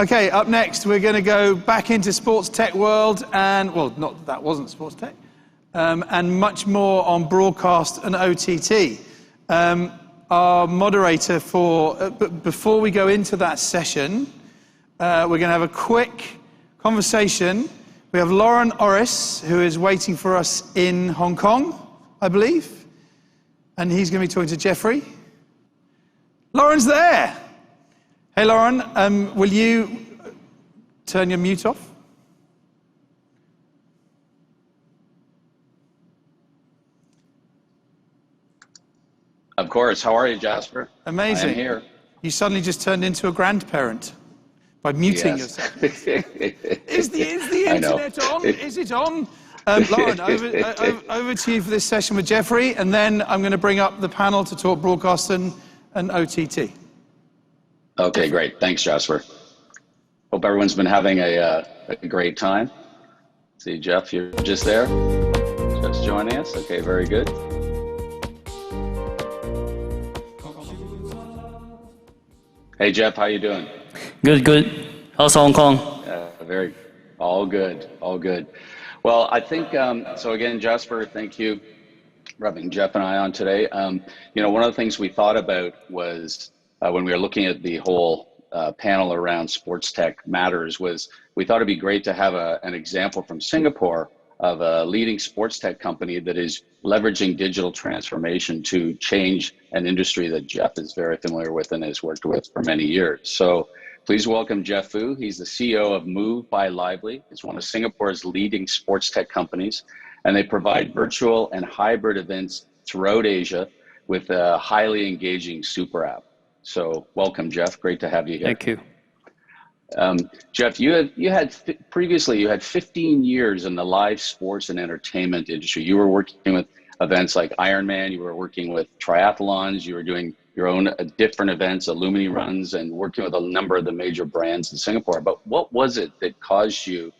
Okay, up next, we're going to go back into sports tech world and, well, not that wasn't sports tech, and much more on broadcast and OTT. Our moderator before we go into that session, we're going to have a quick conversation. We have Loron Orris, who is waiting for us in Hong Kong, I believe, and he's going to be talking to Jeffrey. Loron's there. Hey, Loron, will you turn your mute off? Of course. How are you, Jasper? Amazing. I'm here. You suddenly just turned into a grandparent by muting yourself. Is the internet on? Is it on? Loron, over to you for this session with Jeffrey, and then I'm going to bring up the panel to talk broadcast and OTT. Okay, great. Thanks, Jasper. Hope everyone's been having a great time. See, Jeff, you're just there? Just joining us? Okay, very good. Hey, Jeff, how you doing? Good, good. How's Hong Kong? All good, all good. Well, I think, so again, Jasper, thank you for having Jeff and I on today. You know, one of the things we thought about was when we were looking at the whole panel around sports tech matters was we thought it'd be great to have an example from Singapore of a leading sports tech company that is leveraging digital transformation to change an industry that Jeff is very familiar with and has worked with for many years. So please welcome Jeff Fu. He's the CEO of Move by Lively. It's one of Singapore's leading sports tech companies, and they provide virtual and hybrid events throughout Asia with a highly engaging super app. So welcome, Jeff. Great to have you here. Thank you. Jeff, previously you had 15 years in the live sports and entertainment industry. You were working with events like Ironman, you were working with triathlons, you were doing your own different events, Illumini runs, and working with a number of the major brands in Singapore. But what was it that caused you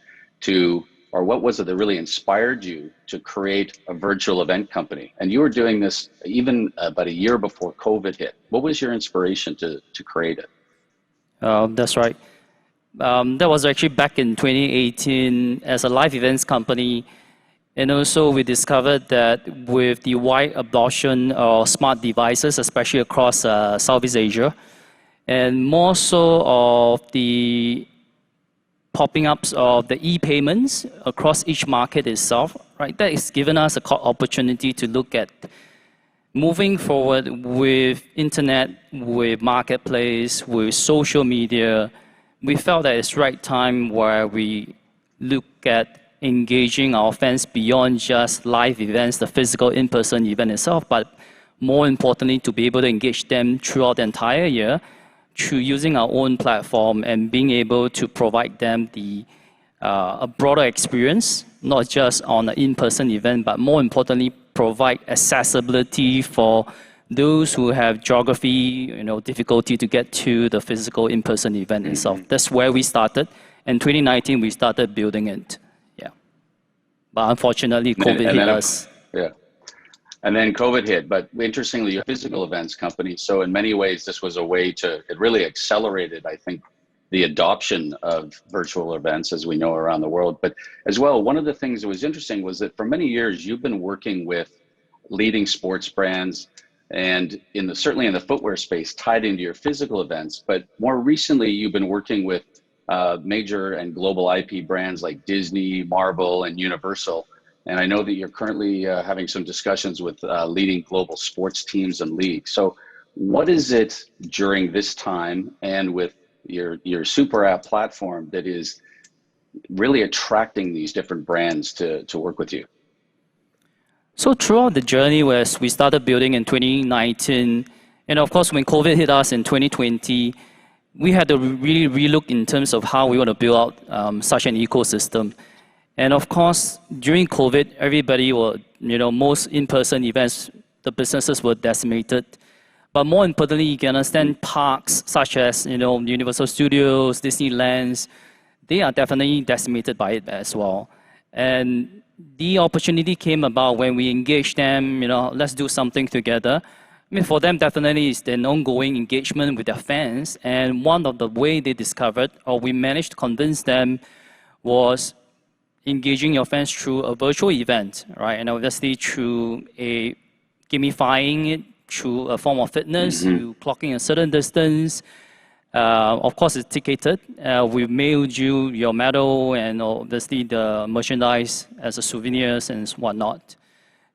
to, or what was it that really inspired you to create a virtual event company? And you were doing this even about a year before COVID hit. What was your inspiration to create it? That's right. That was actually back in 2018 as a live events company. And also we discovered that with the wide adoption of smart devices, especially across Southeast Asia, and more so of the popping ups of the e-payments across each market itself, right? That has given us an opportunity to look at moving forward with internet, with marketplace, with social media. We felt that it's right time where we look at engaging our fans beyond just live events, the physical in-person event itself, but more importantly, to be able to engage them throughout the entire year through using our own platform and being able to provide them a broader experience, not just on an in-person event, but more importantly, provide accessibility for those who have geography, difficulty to get to the physical in-person event itself. That's where we started. In 2019, we started building it. Yeah. But unfortunately, COVID hit us. Yeah. And then COVID hit, but interestingly, you're a physical events company. So in many ways, this was a way it really accelerated, I think, the adoption of virtual events as we know around the world. But as well, one of the things that was interesting was that for many years, you've been working with leading sports brands and certainly in the footwear space tied into your physical events. But more recently, you've been working with major and global IP brands like Disney, Marvel, and Universal. And I know that you're currently having some discussions with leading global sports teams and leagues. So what is it during this time and with your super app platform that is really attracting these different brands to work with you? So throughout the journey, as we started building in 2019, and of course, when COVID hit us in 2020, we had to really relook in terms of how we want to build out such an ecosystem. And of course, during COVID, everybody most in-person events, the businesses were decimated. But more importantly, you can understand parks such as, Universal Studios, Disneyland, they are definitely decimated by it as well. And the opportunity came about when we engaged them, let's do something together. I mean, for them, definitely it's an ongoing engagement with their fans. And one of the way they discovered, or we managed to convince them, was engaging your fans through a virtual event, right? And obviously through a gamifying it through a form of fitness, you clocking a certain distance. Of course, it's ticketed. We mailed you your medal and obviously the merchandise as a souvenirs and whatnot.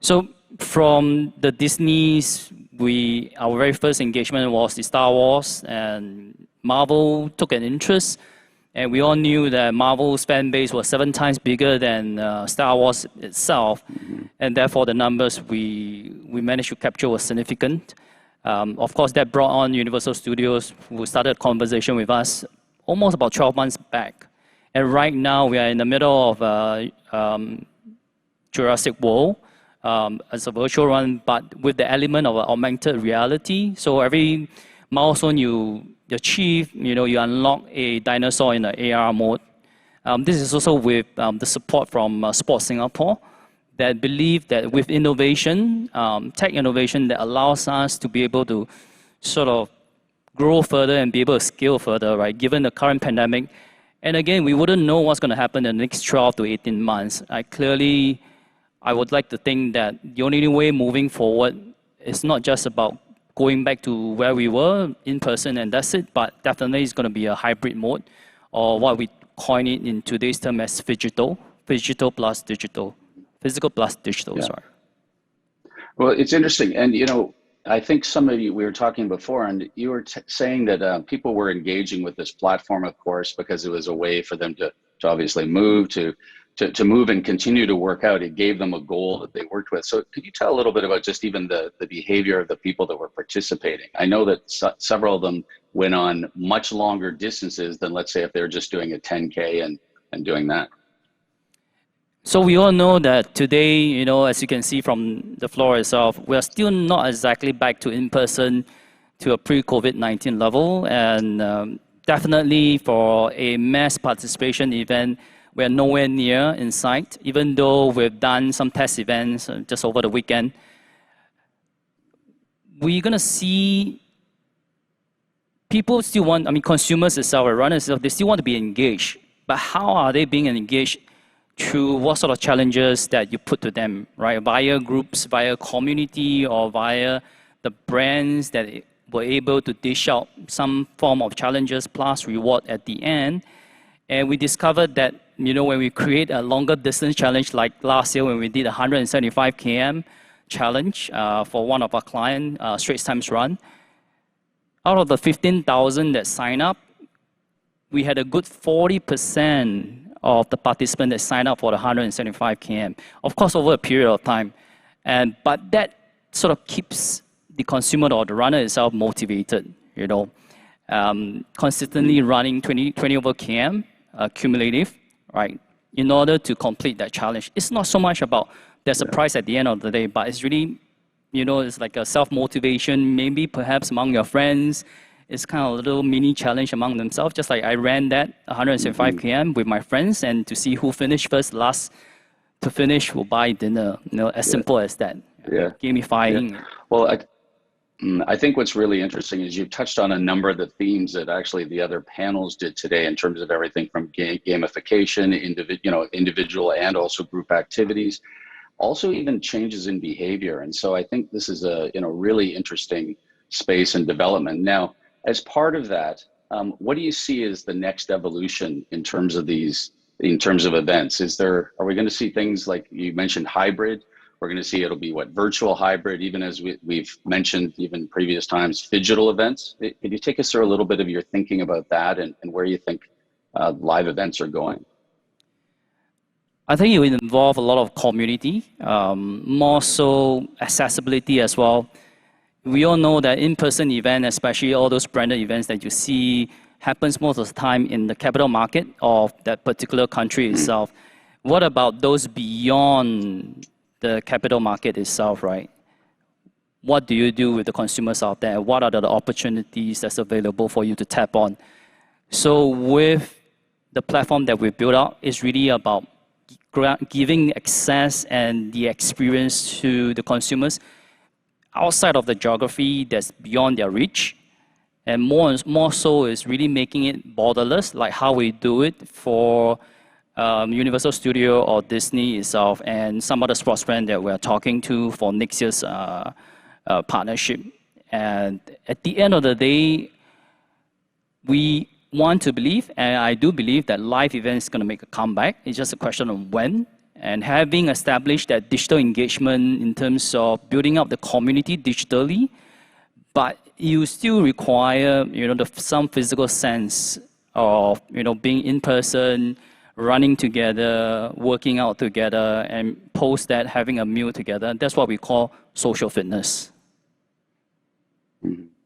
So from the Disney's, our very first engagement was the Star Wars, and Marvel took an interest. And we all knew that Marvel's fan base was 7 times bigger than Star Wars itself. And therefore, the numbers we managed to capture were significant. Of course, that brought on Universal Studios, who started a conversation with us almost about 12 months back. And right now, we are in the middle of Jurassic World as a virtual run, but with the element of augmented reality. So every milestone you achieve, you unlock a dinosaur in the AR mode. This is also with the support from Sports Singapore, that believe that with innovation, tech innovation that allows us to be able to sort of grow further and be able to scale further, right, given the current pandemic. And again, we wouldn't know what's going to happen in the next 12 to 18 months. I would like to think that the only way moving forward is not just about going back to where we were in person and that's it, but definitely it's going to be a hybrid mode, or what we coin it in today's term as phygital plus digital. Physical plus digital, sorry. Well, it's interesting. And, I think some of you, we were talking before, and you were saying that people were engaging with this platform, of course, because it was a way for them to obviously move, to move and continue to work out. It gave them a goal that they worked with. So could you tell a little bit about just even the behavior of the people that were participating? I know that several of them went on much longer distances than, let's say, if they're just doing a 10K and doing that. So we all know that today, as you can see from the floor itself, we are still not exactly back to in-person to a pre-COVID-19 level. And definitely for a mass participation event, we're nowhere near in sight, even though we've done some test events just over the weekend. We're going to see people still want, consumers itself, runners itself, they still want to be engaged. But how are they being engaged? Through what sort of challenges that you put to them, right? Via groups, via community, or via the brands that were able to dish out some form of challenges plus reward at the end. And we discovered that, when we create a longer distance challenge, like last year when we did a 175 km challenge for one of our clients, Straits Times Run, out of the 15,000 that signed up, we had a good 40% of the participants that signed up for the 175 km. Of course, over a period of time. But that sort of keeps the consumer or the runner itself motivated, consistently running 20 over km cumulative, right, in order to complete that challenge. It's not so much about there's a prize at the end of the day, but it's really, it's like a self-motivation, maybe perhaps among your friends. It's kind of a little mini challenge among themselves, just like I ran that 175 km with my friends, and to see who finished first, last to finish will buy dinner, as simple as that. Gamifying. Yeah. Well, I think what's really interesting is you touched on a number of the themes that actually the other panels did today in terms of everything from gamification, individual and also group activities, also even changes in behavior. And so I think this is a really interesting space and development. Now, as part of that, what do you see as the next evolution in terms of events? Are we going to see things like you mentioned hybrid? We're going to see it'll be virtual hybrid, even as we've mentioned even previous times, phygital events. Could you take us through a little bit of your thinking about that and where you think live events are going? I think it will involve a lot of community, more so accessibility as well. We all know that in-person event, especially all those branded events that you see, happens most of the time in the capital market of that particular country itself. What about those beyond the capital market itself, right? What do you do with the consumers out there? What are the opportunities that's available for you to tap on? So with the platform that we built out, it's really about giving access and the experience to the consumers. outside of the geography that's beyond their reach. And more so is really making it borderless, like how we do it for Universal Studio or Disney itself and some other sports brand that we're talking to for next year's partnership. And at the end of the day, we want to believe, and I do believe, that live event is going to make a comeback. It's just a question of when. And having established that digital engagement in terms of building up the community digitally, but you still require, some physical sense of, being in person, running together, working out together, and post that, having a meal together. That's what we call social fitness.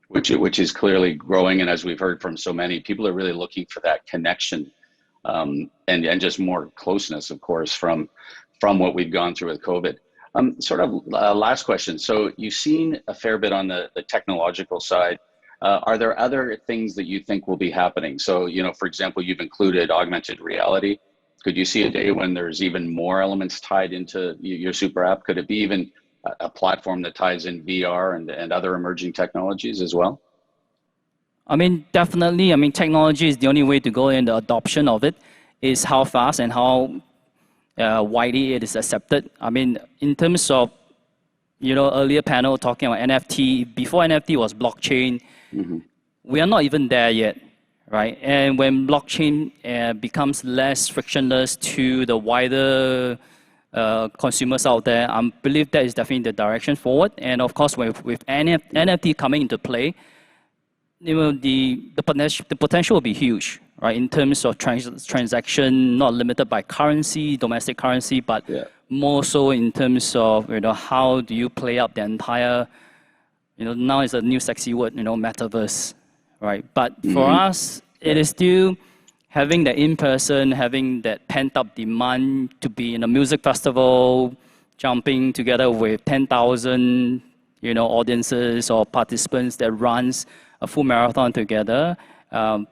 Which is clearly growing, and as we've heard from so many, people are really looking for that connection and just more closeness, of course, from what we've gone through with COVID. Last question. So you've seen a fair bit on the technological side. Are there other things that you think will be happening? So, for example, you've included augmented reality. Could you see a day when there's even more elements tied into your super app? Could it be even a platform that ties in VR and other emerging technologies as well? I mean, definitely. I mean, technology is the only way to go, and the adoption of it is how fast and how widely it is accepted. I mean, in terms of, earlier panel talking about NFT, before NFT was blockchain, we are not even there yet, right? And when blockchain becomes less frictionless to the wider consumers out there, I believe that is definitely the direction forward. And of course, with NFT coming into play, the potential will be huge, right? In terms of transaction, not limited by currency, domestic currency, but more so in terms of how do you play up the entire, now it's a new sexy word, metaverse, right? But for us, it is still having the in-person, having that pent-up demand to be in a music festival, jumping together with 10,000, audiences or participants that runs a full marathon together.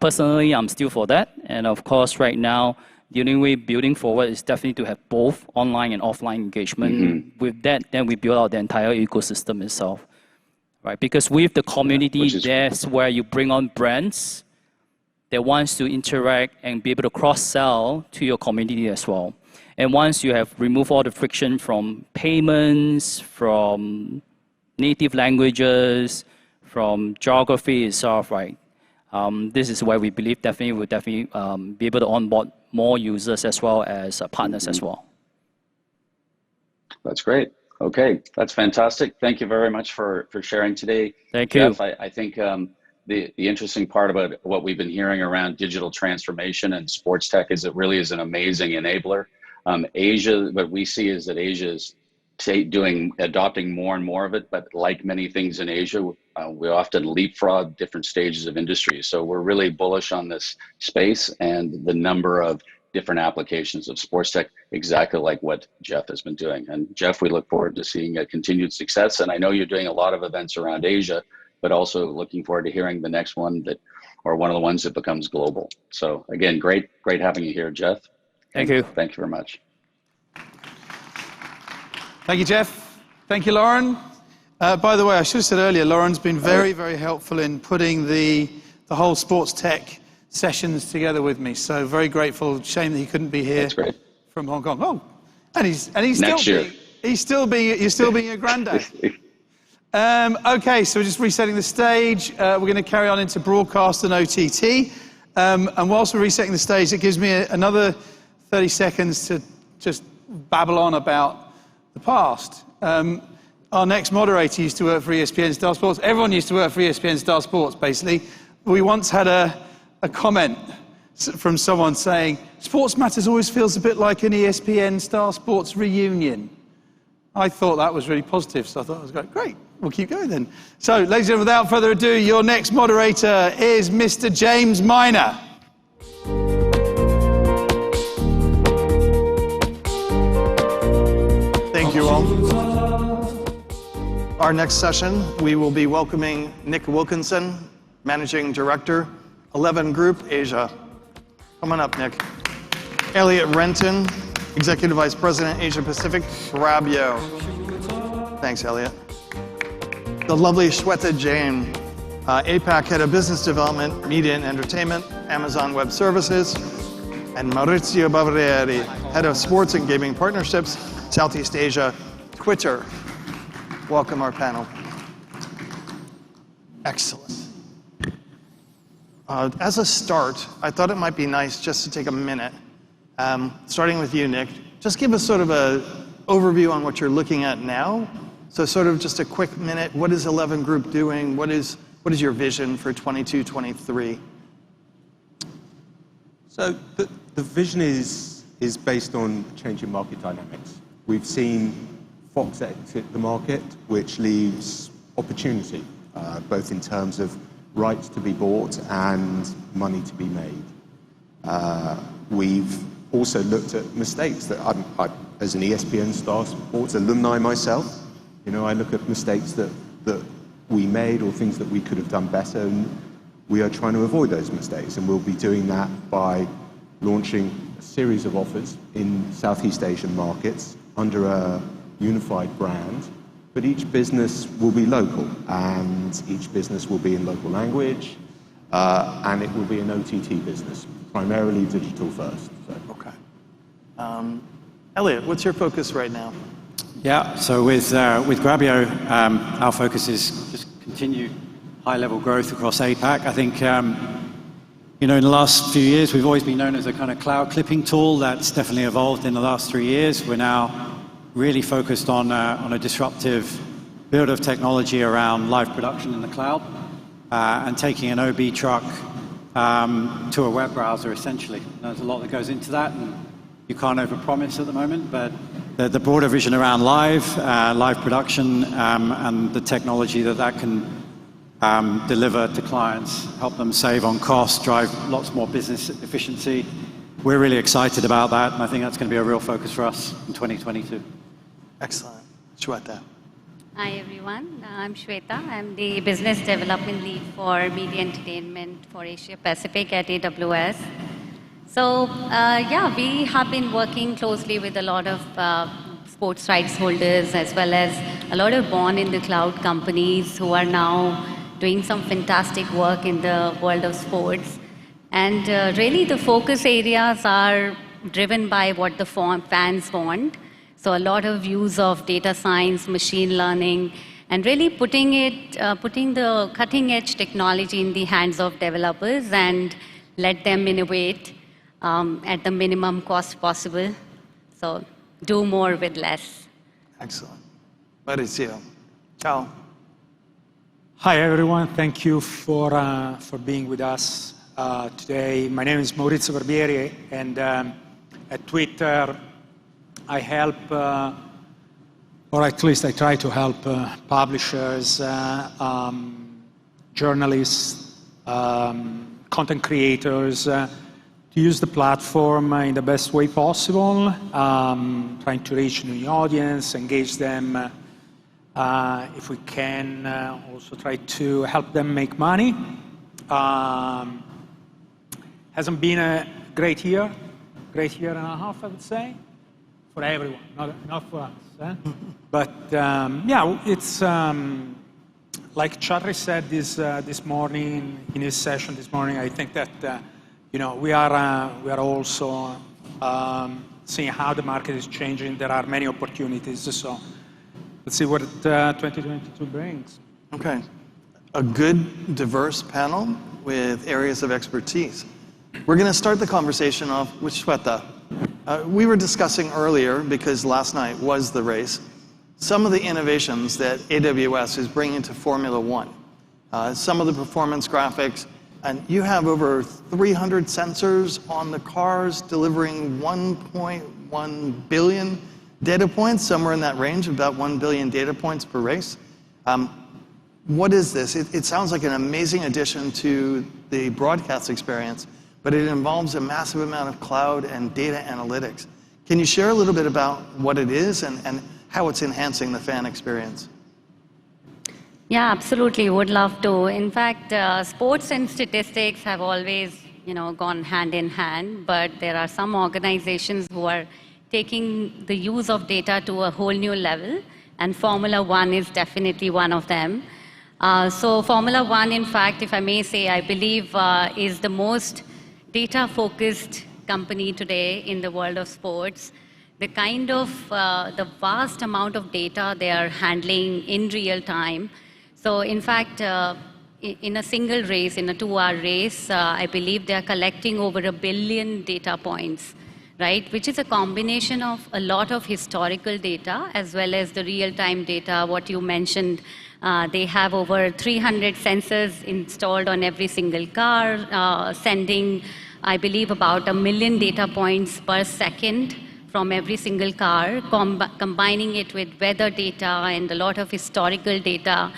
Personally, I'm still for that. And of course, right now, the only way building forward is definitely to have both online and offline engagement. With that, then we build out the entire ecosystem itself, right? Because with the community, that's where you bring on brands that wants to interact and be able to cross-sell to your community as well. And once you have removed all the friction from payments, from native languages, from geography itself, right? This is where we believe we'll definitely be able to onboard more users as well as partners as well. That's great. Okay, that's fantastic. Thank you very much for sharing today. Thank you. Jeff, I think the interesting part about what we've been hearing around digital transformation and sports tech is it really is an amazing enabler. Asia, what we see is that Asia is adopting more and more of it, but like many things in Asia, we often leapfrog different stages of industry. So we're really bullish on this space and the number of different applications of sports tech, exactly like what Jeff has been doing. And Jeff, we look forward to seeing a continued success. And I know you're doing a lot of events around Asia, but also looking forward to hearing the next one or one of the ones that becomes global. So again, great having you here, Jeff. Thank you. Thank you very much. Thank you, Jeff. Thank you, Loron. By the way, I should have said earlier, Loron's been very, very helpful in putting the whole sports tech sessions together with me. So very grateful. Shame that he couldn't be here from Hong Kong. Oh, and he's still being a granddad. Okay, so we're just resetting the stage. We're going to carry on into broadcast and OTT. And whilst we're resetting the stage, it gives me another 30 seconds to just babble on about the past. Our next moderator used to work for ESPN Star Sports. Everyone used to work for ESPN Star Sports, basically. We once had a comment from someone saying, Sports Matters always feels a bit like an ESPN Star Sports reunion. I thought that was really positive, so I thought it was great. We'll keep going then. So, ladies and gentlemen, without further ado, your next moderator is Mr. James Miner. Thank you all. Our next session, we will be welcoming Nick Wilkinson, Managing Director, 11 Group Asia. Come on up, Nick. Elliot Renton, Executive Vice President, Asia Pacific, Grabyo. Thanks, Elliot. the lovely Shweta Jain, APAC Head of Business Development, Media and Entertainment, Amazon Web Services, and Maurice Barbieri, Head of Sports and Gaming Partnerships, Southeast Asia, Twitter. Welcome our panel. Excellent. As a start, I thought it might be nice just to take a minute, starting with you, Nick. Just give us sort of an overview on what you're looking at now. So sort of just a quick minute, what is 11 Group doing? What is your vision for 22, 23? So the vision is based on changing market dynamics. We've seen Fox exit the market, which leaves opportunity, both in terms of rights to be bought and money to be made. We've also looked at mistakes that I as an ESPN Star Sports alumni myself, I look at mistakes that we made or things that we could have done better, and we are trying to avoid those mistakes, and we'll be doing that by launching a series of offers in Southeast Asian markets under a unified brand, but each business will be local, and each business will be in local language, and it will be an OTT business, primarily digital first. So. Okay. Elliot, what's your focus right now? Yeah, so with Grabyo, our focus is just continue high-level growth across APAC. I think, in the last few years, we've always been known as a kind of cloud clipping tool. That's definitely evolved in the last 3 years. We're now really focused on a disruptive build of technology around live production in the cloud and taking an OB truck to a web browser, essentially. There's a lot that goes into that, and you can't overpromise at the moment, but the broader vision around live production and the technology that can deliver to clients, help them save on costs, drive lots more business efficiency. We're really excited about that, and I think that's going to be a real focus for us in 2022. Excellent. Shweta. Hi everyone, I'm Shweta. I'm the Business Development Lead for Media Entertainment for Asia Pacific at AWS. So we have been working closely with a lot of sports rights holders as well as a lot of born-in-the-cloud companies who are now doing some fantastic work in the world of sports. And really the focus areas are driven by what the fans want. So a lot of use of data science, machine learning, and really putting the cutting-edge technology in the hands of developers and let them innovate at the minimum cost possible. So do more with less. Excellent. Mauricio. Ciao. Hi everyone, thank you for being with us today. My name is Maurice Barbieri, and at Twitter I help, or at least I try to help publishers, journalists, content creators to use the platform in the best way possible, trying to reach new audience, engage them. If we can, also try to help them make money. Hasn't been a great year and a half, I would say, for everyone, not for us. But it's like Charlie said this morning in his session this morning. I think that we are also seeing how the market is changing. There are many opportunities. So let's see what 2022 brings. Okay. A good, diverse panel with areas of expertise. We're going to start the conversation off with Shweta. We were discussing earlier, because last night was the race, some of the innovations that AWS is bringing to Formula One. Some of the performance graphics, and you have over 300 sensors on the cars delivering 1.1 billion data points, somewhere in that range, about 1 billion data points per race. What is this? It sounds like an amazing addition to the broadcast experience, but it involves a massive amount of cloud and data analytics. Can you share a little bit about what it is and how it's enhancing the fan experience? Yeah, absolutely. Would love to. In fact, sports and statistics have always, gone hand in hand, but there are some organizations who are taking the use of data to a whole new level, and Formula One is definitely one of them. So Formula One, in fact, if I may say, I believe is the most data-focused company today in the world of sports. The kind of, the vast amount of data they are handling in real time. So in fact, in a single race, in a 2-hour race, I believe they are collecting over 1 billion data points, right? Which is a combination of a lot of historical data as well as the real-time data, what you mentioned. They have over 300 sensors installed on every single car, sending, I believe, about 1 million data points per second from every single car, combining it with weather data and a lot of historical data.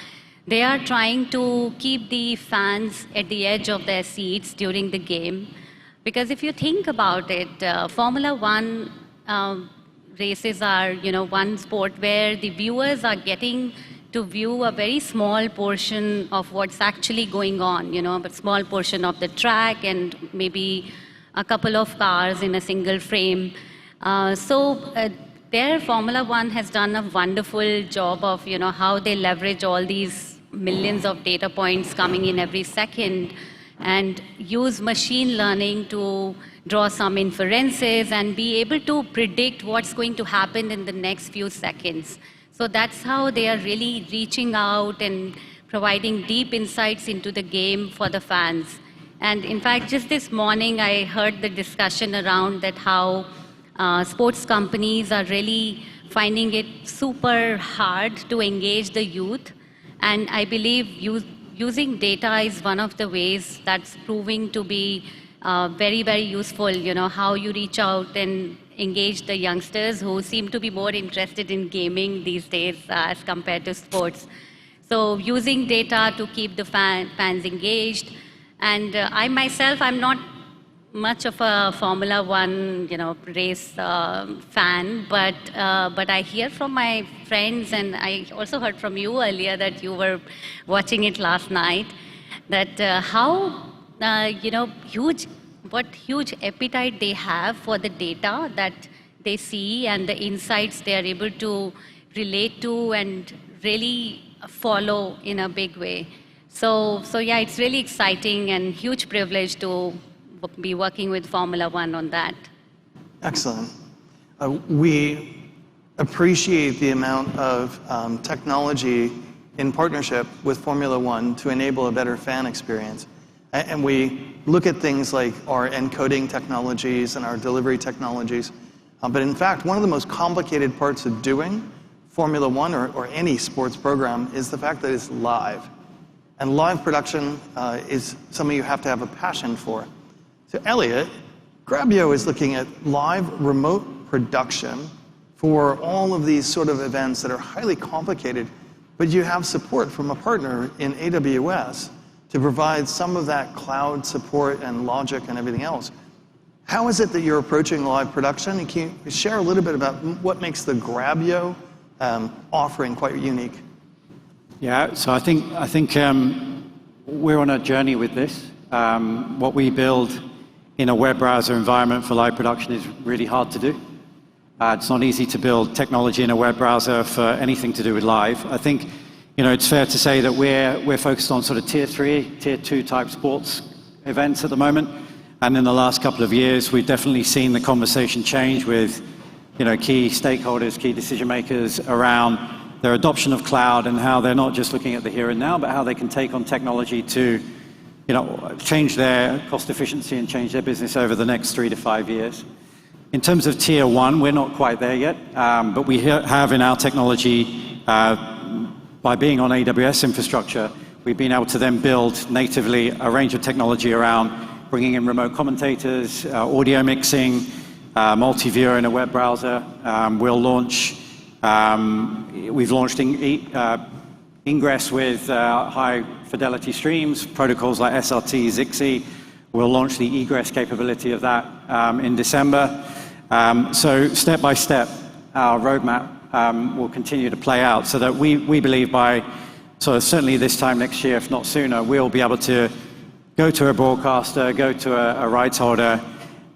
They are trying to keep the fans at the edge of their seats during the game. Because if you think about it, Formula One races are, one sport where the viewers are getting to view a very small portion of what's actually going on, a small portion of the track and maybe a couple of cars in a single frame. Their Formula One has done a wonderful job of, how they leverage all these millions of data points coming in every second and use machine learning to draw some inferences and be able to predict what's going to happen in the next few seconds. So that's how they are really reaching out and providing deep insights into the game for the fans. And in fact, just this morning, I heard the discussion around that how sports companies are really finding it super hard to engage the youth. And I believe using data is one of the ways that's proving to be very, very useful, how you reach out and engage the youngsters who seem to be more interested in gaming these days as compared to sports. So using data to keep the fans engaged. And I myself, I'm not much of a Formula One, race fan, but I hear from my friends, and I also heard from you earlier that you were watching it last night, that how, what huge appetite they have for the data that they see and the insights they are able to relate to and really follow in a big way. So yeah, it's really exciting and huge privilege to be working with Formula One on that. Excellent. We appreciate the amount of technology in partnership with Formula One to enable a better fan experience. And we look at things like our encoding technologies and our delivery technologies. But in fact, one of the most complicated parts of doing Formula One or any sports program is the fact that it's live. And live production is something you have to have a passion for. So Elliot, Grabyo is looking at live remote production for all of these sort of events that are highly complicated, but you have support from a partner in AWS to provide some of that cloud support and logic and everything else. How is it that you're approaching live production? And can you share a little bit about what makes the Grabyo offering quite unique? Yeah, so I think we're on a journey with this. What we build in a web browser environment for live production is really hard to do. It's not easy to build technology in a web browser for anything to do with live. I think, it's fair to say that we're focused on sort of tier 3, tier 2 type sports events at the moment. And in the last couple of years, we've definitely seen the conversation change with, key stakeholders, key decision makers around their adoption of cloud and how they're not just looking at the here and now, but how they can take on technology to change their cost efficiency and change their business over the next 3 to 5 years. In terms of tier 1, we're not quite there yet, but we have in our technology, by being on AWS infrastructure, we've been able to then build natively a range of technology around bringing in remote commentators, audio mixing, multi-viewer in a web browser. We've launched Ingress with high fidelity streams, protocols like SRT, Zixi. We'll launch the egress capability of that in December. So step by step, our roadmap will continue to play out so that we believe by certainly this time next year, if not sooner, we'll be able to go to a broadcaster, go to a rights holder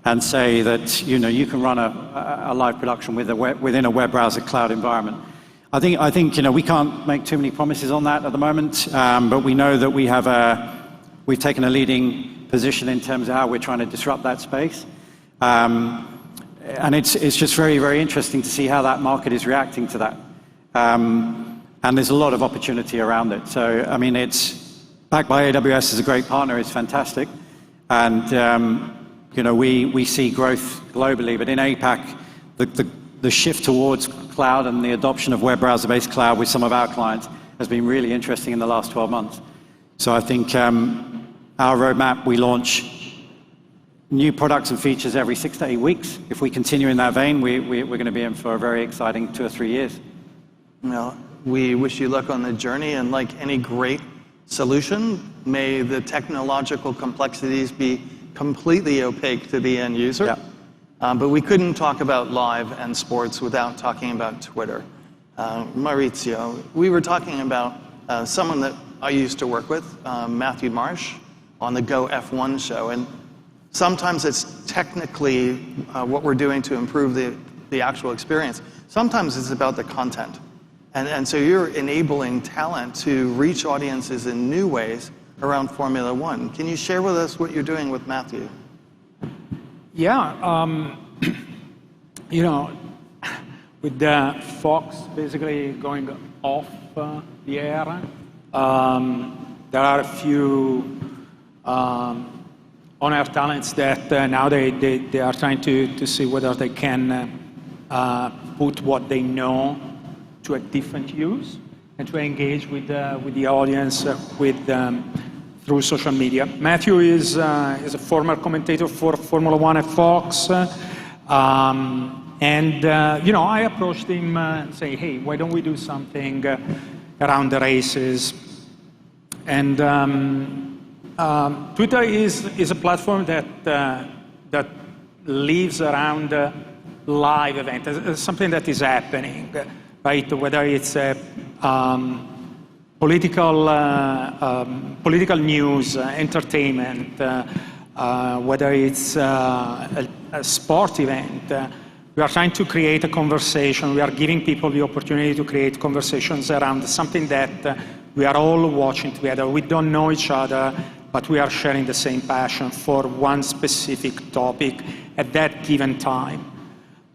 and say that you can run a live production within a web browser cloud environment. I think we can't make too many promises on that at the moment, but we know that we've taken a leading position in terms of how we're trying to disrupt that space. And it's just very, very interesting to see how that market is reacting to that. And there's a lot of opportunity around it. So, I mean, it's backed by AWS as a great partner. It's fantastic. And, we see growth globally. But in APAC, the shift towards cloud and the adoption of web browser-based cloud with some of our clients has been really interesting in the last 12 months. So I think our roadmap, we launch new products and features every 6 to 8 weeks. If we continue in that vein, we're going to be in for a very exciting 2 or 3 years. Well, we wish you luck on the journey, and like any great solution, may the technological complexities be completely opaque to the end user. Yeah. But we couldn't talk about live and sports without talking about Twitter. Maurizio, we were talking about someone that I used to work with, Matthew Marsh, on the Go F1 show. And sometimes it's technically what we're doing to improve the actual experience. Sometimes it's about the content. And so you're enabling talent to reach audiences in new ways around Formula One. Can you share with us what you're doing with Matthew? Yeah, with Fox basically going off the air, there are a few on-air talents that now they are trying to see whether they can put what they know to a different use and to engage with the audience through social media. Matthew is a former commentator for Formula One at Fox, and I approached him and say, hey, why don't we do something around the races? And Twitter is a platform that lives around live events. It's something that is happening, right? Whether it's a political news, entertainment, whether it's a sport event. We are trying to create a conversation. We are giving people the opportunity to create conversations around something that we are all watching together. We don't know each other, but we are sharing the same passion for one specific topic at that given time.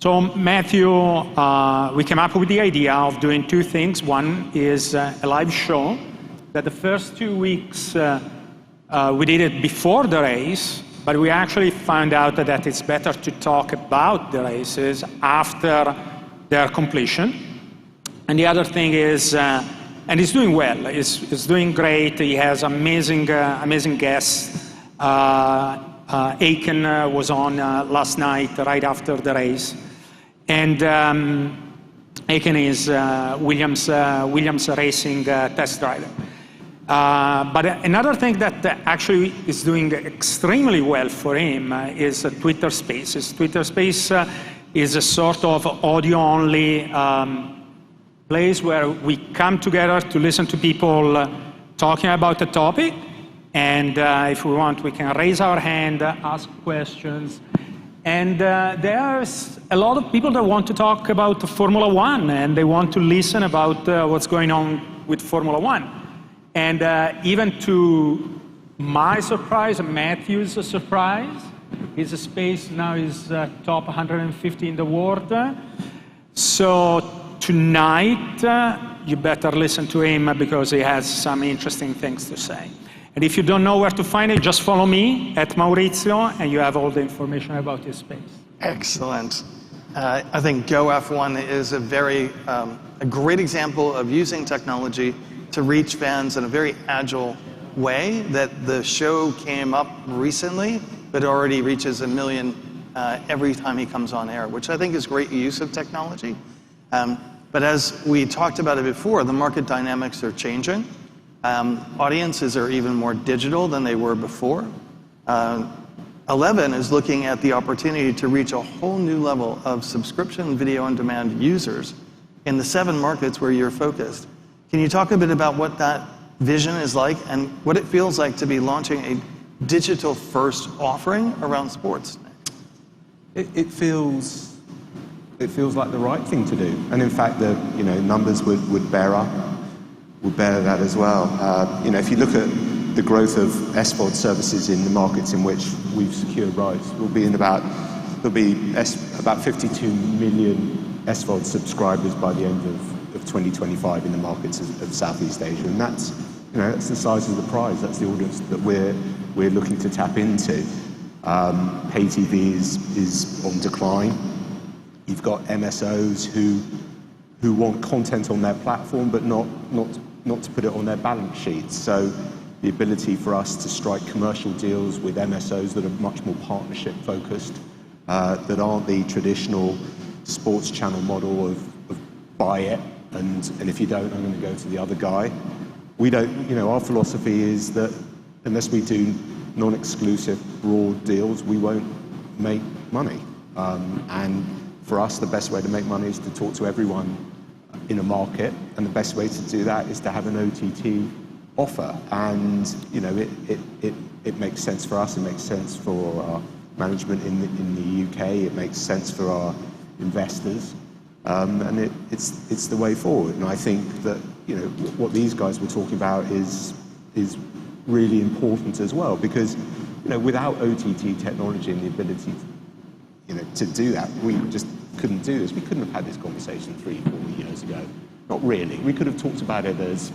So Matthew, we came up with the idea of doing 2 things. One is a live show that the first 2 weeks we did it before the race, but we actually found out that it's better to talk about the races after their completion. And the other thing is, and he's doing well, he's doing great. He has amazing guests. Aiken was on last night right after the race. And Aiken is Williams Racing test driver. But another thing that actually is doing extremely well for him is Twitter Spaces. Twitter Space is a sort of audio-only place where we come together to listen to people talking about a topic. And if we want, we can raise our hand, ask questions. And there's a lot of people that want to talk about Formula One, and they want to listen about what's going on with Formula One. And even to my surprise, Matthew's surprise, his space now is top 150 in the world. So tonight, you better listen to him because he has some interesting things to say. And if you don't know where to find it, just follow me at Maurizio, and you have all the information about his space. Excellent. I think Go F1 is a great example of using technology to reach fans in a very agile way. That the show came up recently, but already reaches 1 million every time he comes on air, which I think is great use of technology. But as we talked about it before, the market dynamics are changing. Audiences are even more digital than they were before. 11 is looking at the opportunity to reach a whole new level of subscription video on demand users in the 7 markets where you're focused. Can you talk a bit about what that vision is like and what it feels like to be launching a digital first offering around sports? It feels it feels like the right thing to do. And in fact, the numbers would bear that as well. If you look at the growth of SVOD services in the markets in which we've secured rights, there'll be about 52 million SVOD subscribers by the end of 2025 in the markets of Southeast Asia, and that's the size of the prize. That's the audience that we're looking to tap into. Pay TV is on decline. You've got MSOs who want content on their platform, but not to put it on their balance sheets. So the ability for us to strike commercial deals with MSOs that are much more partnership focused, that aren't the traditional sports channel model of buy it, and if you don't, I'm going to go to the other guy. We don't, our philosophy is that unless we do non-exclusive broad deals, we won't make money. And for us, the best way to make money is to talk to everyone in a market, and the best way to do that is to have an OTT offer. And it makes sense for us. It makes sense for our management in the UK. It makes sense for our investors, and it's the way forward. And I think that what these guys were talking about is really important as well, because without OTT technology and the ability to do that, we just couldn't do this. We couldn't have had this conversation 3-4 years ago. Not really. We could have talked about it as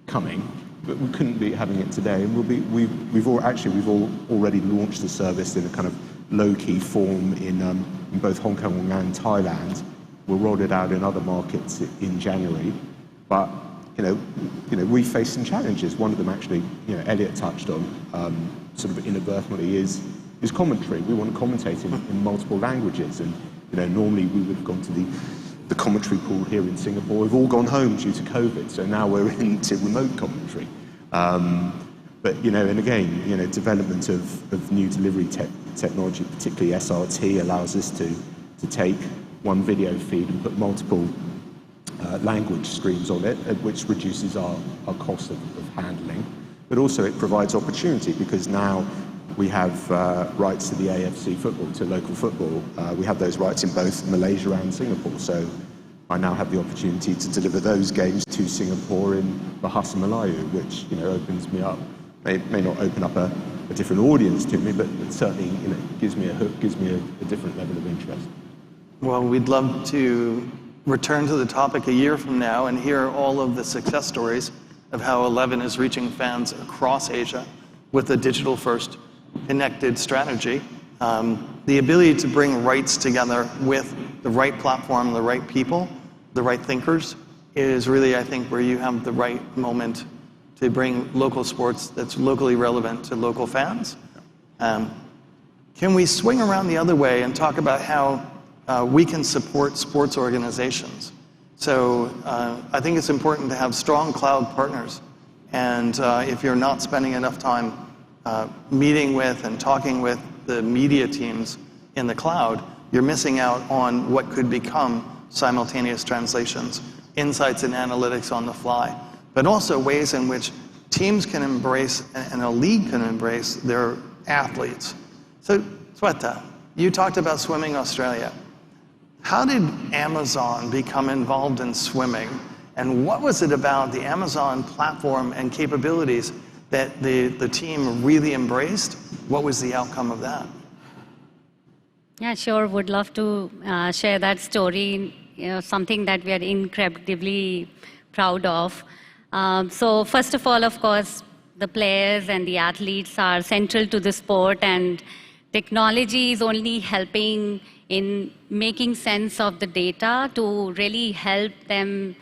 coming, but we couldn't be having it today. And we've already launched the service in a kind of low-key form in both Hong Kong and Thailand. We'll roll it out in other markets in January. But we face some challenges. One of them actually, Elliot touched on, sort of inadvertently, is commentary. We want to commentate in multiple languages, and normally we would have gone to the commentary pool here in Singapore. We've all gone home due to COVID, so now we're into remote commentary. But and again, development of new delivery technology, particularly SRT, allows us to take one video feed and put multiple language streams on it, which reduces our cost of handling. But also it provides opportunity, because now we have rights to the AFC football, to local football. We have those rights in both Malaysia and Singapore. So I now have the opportunity to deliver those games to Singapore in Bahasa Melayu, which opens me up. May not open up a different audience to me, but certainly gives me a hook, gives me a different level of interest. Well, we'd love to return to the topic a year from now and hear all of the success stories of how 11 is reaching fans across Asia with a digital-first connected strategy. The ability to bring rights together with the right platform, the right people, the right thinkers is really, I think, where you have the right moment to bring local sports that's locally relevant to local fans. Can we swing around the other way and talk about how we can support sports organizations? So I think it's important to have strong cloud partners. And if you're not spending enough time meeting with and talking with the media teams in the cloud, you're missing out on what could become simultaneous translations, insights and analytics on the fly, but also ways in which teams can embrace and a league can embrace their athletes. So, Shweta, you talked about Swimming Australia. How did Amazon become involved in swimming, and what was it about the Amazon platform and capabilities that the team really embraced? What was the outcome of that? Yeah, sure. Would love to share that story. Something that we are incredibly proud of. So first of all, of course, the players and the athletes are central to the sport, and technology is only helping in making sense of the data to really help them,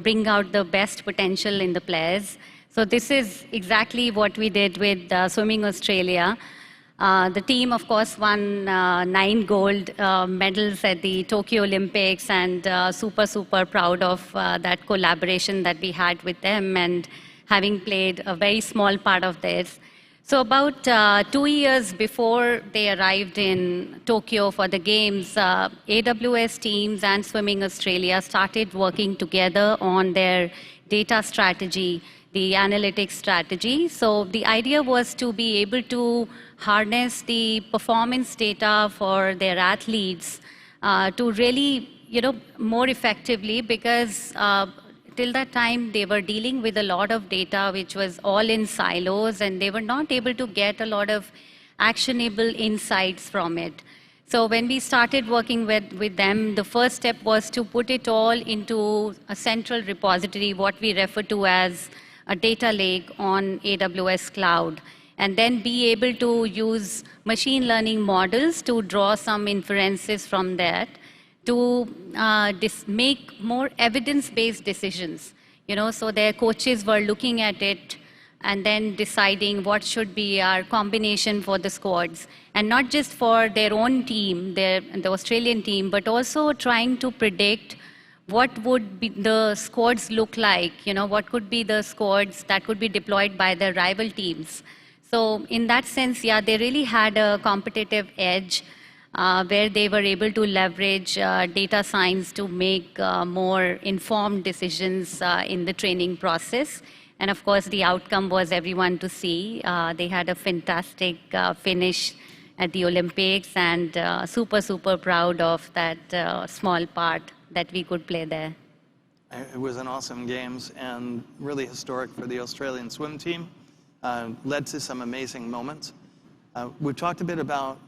bring out the best potential in the players. So this is exactly what we did with Swimming Australia. The team, of course, won 9 gold medals at the Tokyo Olympics, and super proud of that collaboration that we had with them, and having played a very small part of this. So about 2 years before they arrived in Tokyo for the games, AWS teams and Swimming Australia started working together on their data strategy, the analytics strategy. So the idea was to be able to harness the performance data for their athletes to really, more effectively, because till that time they were dealing with a lot of data which was all in silos, and they were not able to get a lot of actionable insights from it. So when we started working with them, the first step was to put it all into a central repository, what we refer to as a data lake on AWS cloud, and then be able to use machine learning models to draw some inferences from that to make more evidence-based decisions. So their coaches were looking at it and then deciding what should be our combination for the squads. And not just for their own team, the Australian team, but also trying to predict what would be the squads look like, what could be the squads that could be deployed by the rival teams. So in that sense, yeah, they really had a competitive edge where they were able to leverage data science to make more informed decisions in the training process. And of course, the outcome was everyone to see. They had a fantastic finish at the Olympics, and super, super proud of that small part that we could play there. It was an awesome games and really historic for the Australian swim team. Led to some amazing moments. We've talked a bit about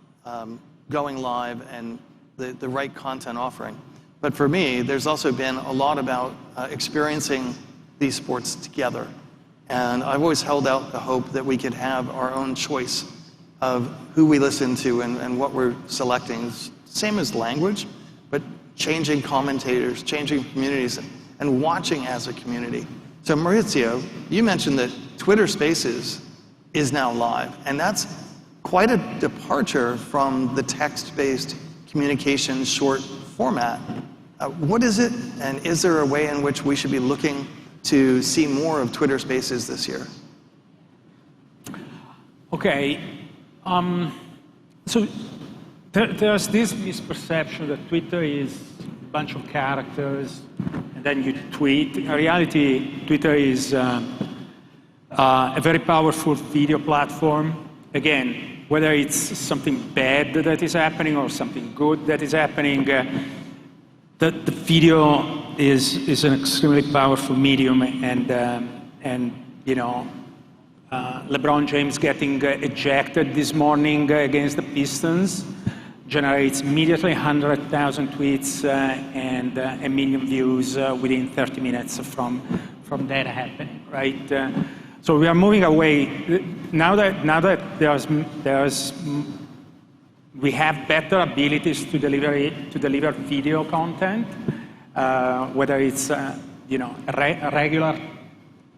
going live and the right content offering. But for me, there's also been a lot about experiencing these sports together. And I've always held out the hope that we could have our own choice of who we listen to and what we're selecting. Same as language, but changing commentators, changing communities, and watching as a community. So Maurizio, you mentioned that Twitter Spaces is now live, and that's quite a departure from the text-based communication short format. What is it, and is there a way in which we should be looking to see more of Twitter Spaces this year? Okay, so there's this misperception that Twitter is a bunch of characters and then you tweet. In reality, Twitter is a very powerful video platform. Again, whether it's something bad that is happening or something good that is happening, the video is an extremely powerful medium, and LeBron James getting ejected this morning against the Pistons generates immediately 100,000 tweets and 1 million views within 30 minutes from that happening, right? So we are moving away now that we have better abilities to deliver video content, whether it's regular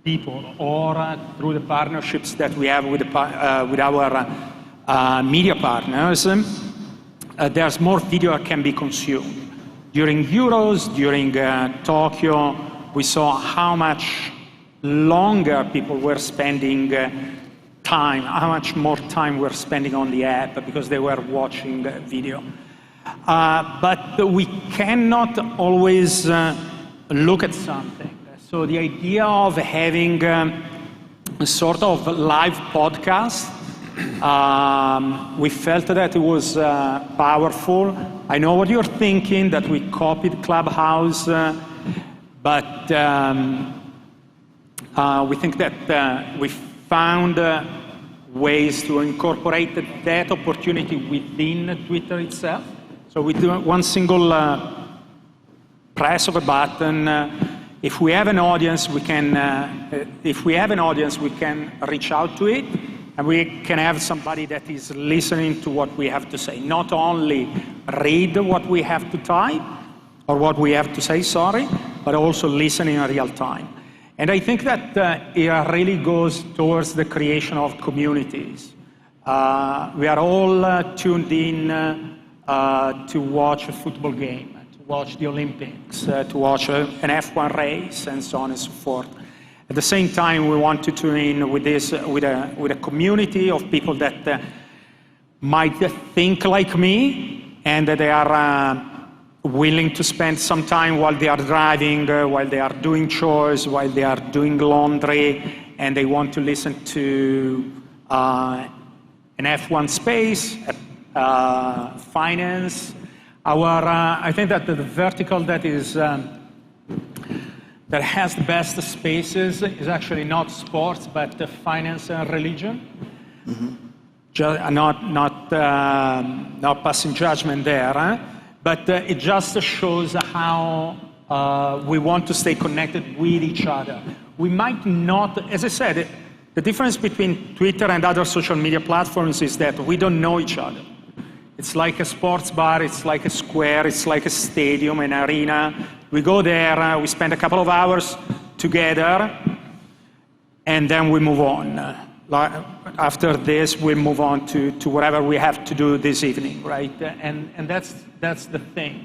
people or through the partnerships that we have with our media partners. There's more video that can be consumed. During Euros, during Tokyo, we saw how much longer people were spending time, how much more time we're spending on the app because they were watching video. But we cannot always look at something. So the idea of having a sort of live podcast, we felt that it was powerful. I know what you're thinking, that we copied Clubhouse, but we think that we found ways to incorporate that opportunity within Twitter itself. So we do one single press of a button. If we have an audience, we can reach out to it, and we can have somebody that is listening to what we have to say. Not only read what we have to type, or what we have to say, sorry, but also listen in real time. And I think that it really goes towards the creation of communities. We are all tuned in to watch a football game, to watch the Olympics, to watch an F1 race, and so on and so forth. At the same time, we want to tune in with a community of people that might think like me, and that they are willing to spend some time while they are driving, while they are doing chores, while they are doing laundry, and they want to listen to an F1 space, finance, I think that the vertical that is that has the best spaces is actually not sports, but finance and religion. Not passing judgment there, but it just shows how we want to stay connected with each other. We might not, as I said, the difference between Twitter and other social media platforms is that we don't know each other. It's like a sports bar, it's like a square, it's like a stadium, an arena. We go there, we spend a couple of hours together, and then we move on. After this, we move on to whatever we have to do this evening, right? And that's the thing.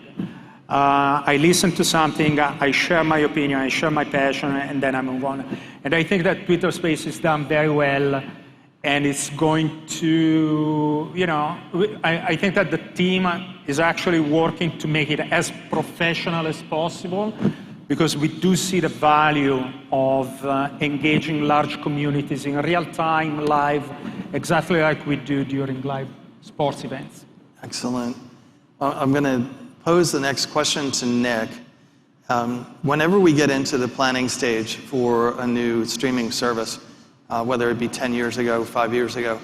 I listen to something, I share my opinion, I share my passion, and then I move on. And I think that Twitter Space is done very well, and it's going to, I think that the team is actually working to make it as professional as possible, because we do see the value of engaging large communities in real time, live, exactly like we do during live sports events. Excellent. I'm going to pose the next question to Nick. Whenever we get into the planning stage for a new streaming service, whether it be 10 years ago, 5 years ago,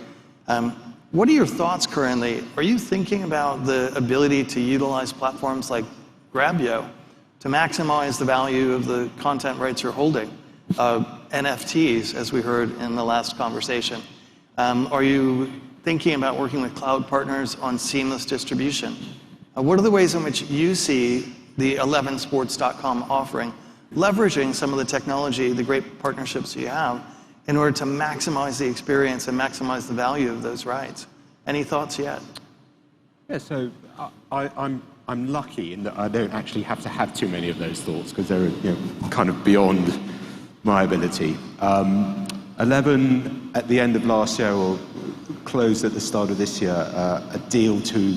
what are your thoughts currently? Are you thinking about the ability to utilize platforms like Grabyo to maximize the value of the content rights you're holding? NFTs, as we heard in the last conversation. Are you thinking about working with cloud partners on seamless distribution? What are the ways in which you see the 11sports.com offering, leveraging some of the technology, the great partnerships you have, in order to maximize the experience and maximize the value of those rights? Any thoughts yet? Yeah, so I'm lucky in that I don't actually have to have too many of those thoughts, because they're kind of beyond my ability. 11 at the end of last year, or closed at the start of this year, a deal to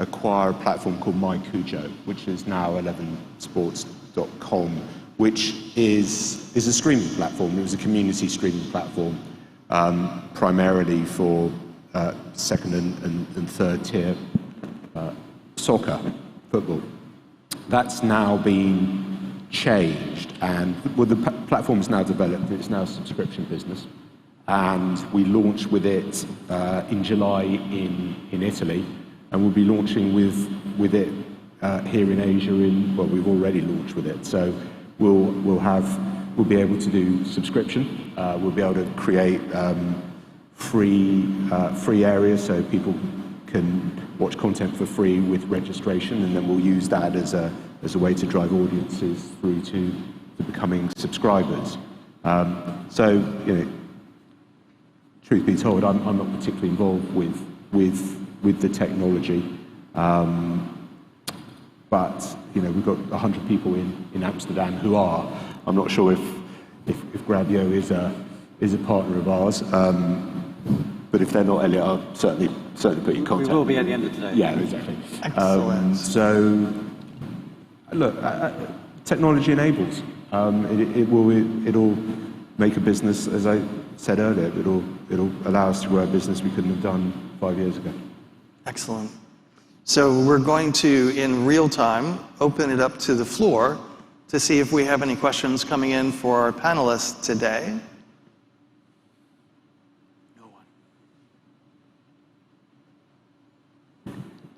acquire a platform called MyCujo, which is now 11sports.com, which is a streaming platform. It was a community streaming platform, primarily for second and third tier soccer, football. That's now been changed, and the platform's now developed. It's now a subscription business, and we launched with it in July in Italy, and we'll be launching with it here in Asia. We've already launched with it, so we'll be able to do subscription. We'll be able to create free areas so people can watch content for free with registration, and then we'll use that as a way to drive audiences through to becoming subscribers. So, truth be told, I'm not particularly involved with the technology, but we've got 100 people in Amsterdam who are. I'm not sure if Grabyo is a partner of ours. But if they're not, Elliot, I'll certainly put you in contact. We will be at the end of today. Yeah, exactly. Excellent. So, look, technology enables. It'll make a business, as I said earlier. It'll allow us to grow a business we couldn't have done 5 years ago. Excellent. So we're going to, in real time, open it up to the floor to see if we have any questions coming in for our panelists today.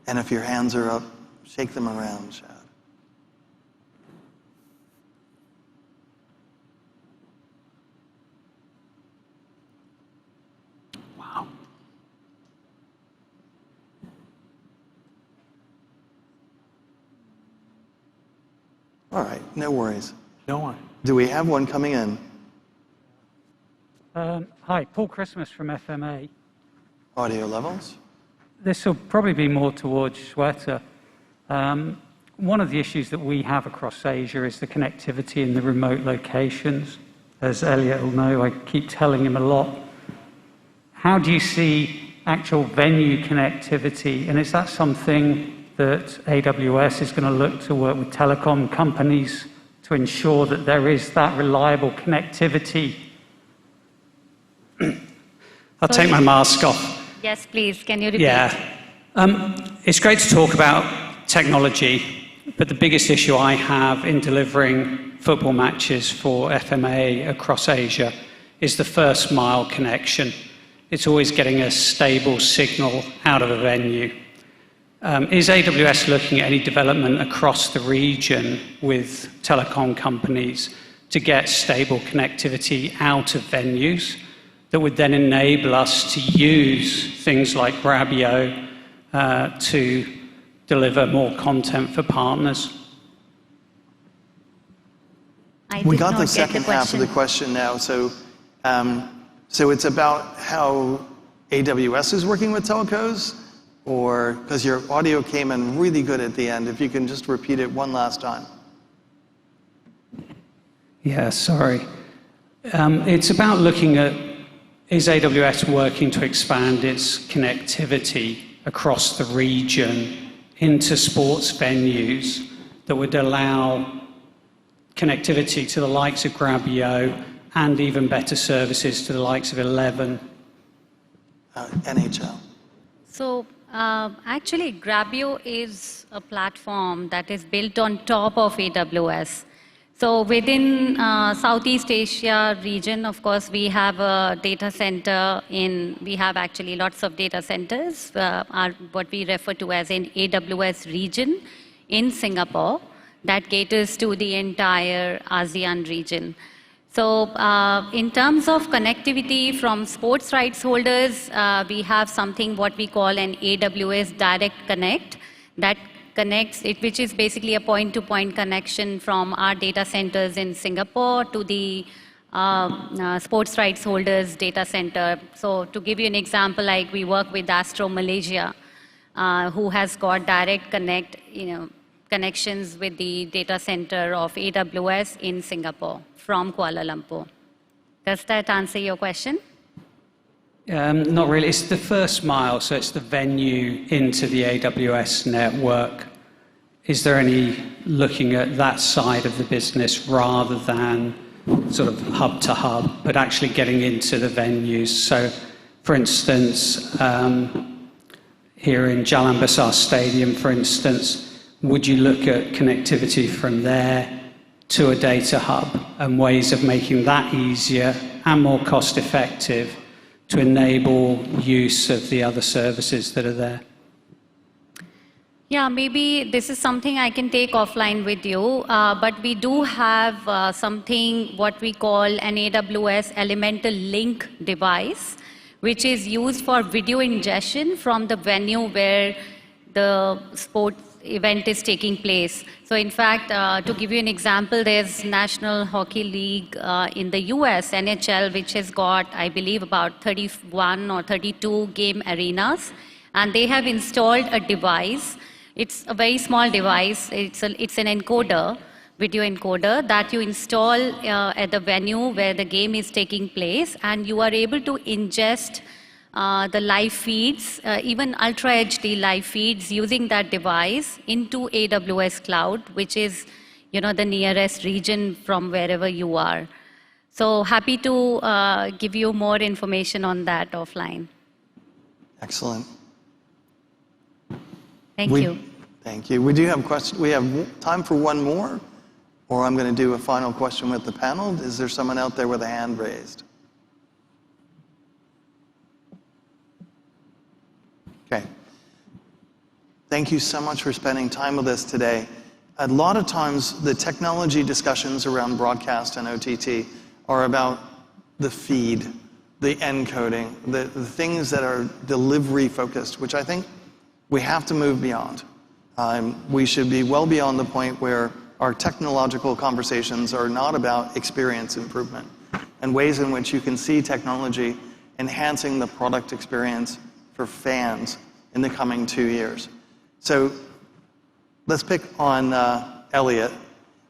And if your hands are up, shake them around, Chad. Wow. All right, no worries. No one. Do we have one coming in? Hi, Paul Christmas from FMA. Audio levels? This will probably be more towards Shweta. One of the issues that we have across Asia is the connectivity in the remote locations. As Elliot will know, I keep telling him a lot. How do you see actual venue connectivity? And is that something that AWS is going to look to work with telecom companies to ensure that there is that reliable connectivity? I'll take my mask off. Yes, please. Can you repeat? Yeah. It's great to talk about technology, but the biggest issue I have in delivering football matches for FMA across Asia is the first mile connection. It's always getting a stable signal out of a venue. Is AWS looking at any development across the region with telecom companies to get stable connectivity out of venues that would then enable us to use things like Grabyo to deliver more content for partners? We got the second half of the question now. So it's about how AWS is working with telcos, or because your audio came in really good at the end, if you can just repeat it one last time. Yeah, sorry. It's about looking at, is AWS working to expand its connectivity across the region into sports venues that would allow connectivity to the likes of Grabyo and even better services to the likes of 11? NHL. So actually, Grabyo is a platform that is built on top of AWS. So within Southeast Asia region, of course, we have a data center we have actually lots of data centers, are what we refer to as an AWS region in Singapore that caters to the entire ASEAN region. So in terms of connectivity from sports rights holders, we have something what we call an AWS Direct Connect that connects it, which is basically a point-to-point connection from our data centers in Singapore to the sports rights holders data center. So to give you an example, like we work with Astro Malaysia, who has got direct connections with the data center of AWS in Singapore from Kuala Lumpur. Does that answer your question? Not really. It's the first mile, so it's the venue into the AWS network. Is there any looking at that side of the business rather than sort of hub to hub, but actually getting into the venues? So, for instance, here in Jalan Besar Stadium, for instance, would you look at connectivity from there to a data hub and ways of making that easier and more cost effective to enable use of the other services that are there? Yeah, maybe this is something I can take offline with you, but we do have something what we call an AWS Elemental Link device, which is used for video ingestion from the venue where the sports event is taking place. So in fact, to give you an example, there's National Hockey League in the US, NHL, which has got, I believe, about 31 or 32 game arenas. And they have installed a device. It's a very small device. It's an encoder, video encoder, that you install at the venue where the game is taking place. And you are able to ingest the live feeds, even Ultra HD live feeds using that device into AWS Cloud, which is, the nearest region from wherever you are. So happy to give you more information on that offline. Excellent. Thank you. Thank you. We do have questions. We have time for one more, or I'm going to do a final question with the panel. Is there someone out there with a hand raised? Okay. Thank you so much for spending time with us today. A lot of times, the technology discussions around broadcast and OTT are about the feed, the encoding, the things that are delivery focused, which I think we have to move beyond. We should be well beyond the point where our technological conversations are not about experience improvement and ways in which you can see technology enhancing the product experience for fans in the coming 2 years. So let's pick on Elliot.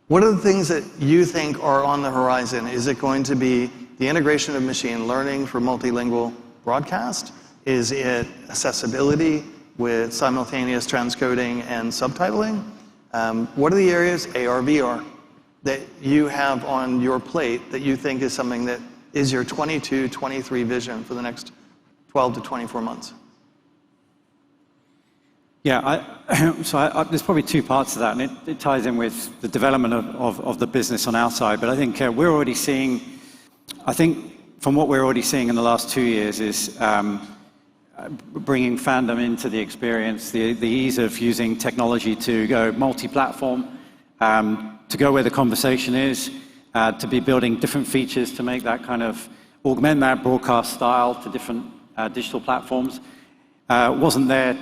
What are the things that you think are on the horizon? Is it going to be the integration of machine learning for multilingual broadcast? Is it accessibility with simultaneous transcoding and subtitling? What are the areas, AR, VR, that you have on your plate that you think is something that is your 22, 23 vision for the next 12 to 24 months? Yeah, there's probably two parts to that, and it ties in with the development of the business on our side. But I think we're already seeing, from what we're already seeing in the last 2 years is bringing fandom into the experience, the ease of using technology to go multi-platform, to go where the conversation is, to be building different features to make that kind of, augment that broadcast style to different digital platforms. Wasn't there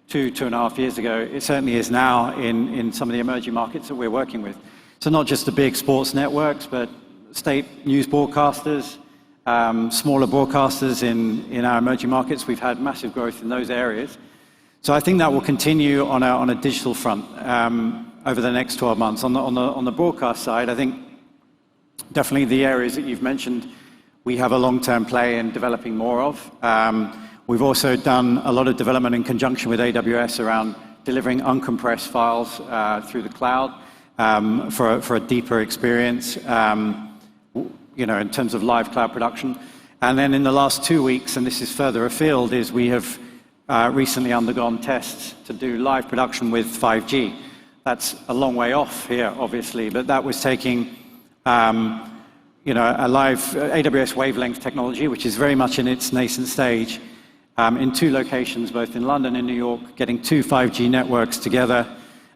2.5 years ago. It certainly is now in some of the emerging markets that we're working with. So not just the big sports networks, but state news broadcasters, smaller broadcasters in our emerging markets. We've had massive growth in those areas. So I think that will continue on a digital front over the next 12 months. On the broadcast side, I think definitely the areas that you've mentioned, we have a long-term play in developing more of. We've also done a lot of development in conjunction with AWS around delivering uncompressed files through the cloud for a deeper experience, in terms of live cloud production. And then in the last 2 weeks, and this is further afield, is we have recently undergone tests to do live production with 5G. That's a long way off here, obviously, but that was taking a live AWS wavelength technology, which is very much in its nascent stage, in 2 locations, both in London and New York, getting 2 5G networks together,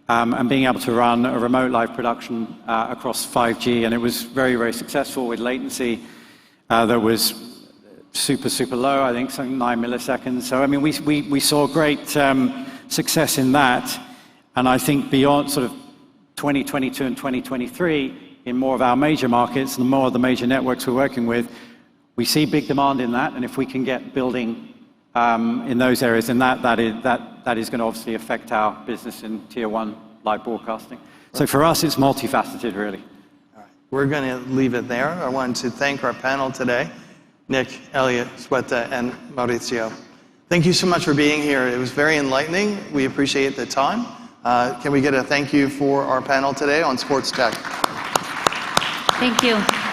and being able to run a remote live production across 5G. And it was very, very successful with latency that was super low, I think something 9 milliseconds. So I mean, we saw great success in that. And I think beyond sort of 2022 and 2023, in more of our major markets and more of the major networks we're working with, we see big demand in that. And if we can get building in those areas, then that is going to obviously affect our business in Tier 1 live broadcasting. So for us, it's multifaceted, really. All right. We're going to leave it there. I want to thank our panel today, Nick, Elliot, Shweta, and Maurizio. Thank you so much for being here. It was very enlightening. We appreciate the time. Can we get a thank you for our panel today on sports tech? Thank you.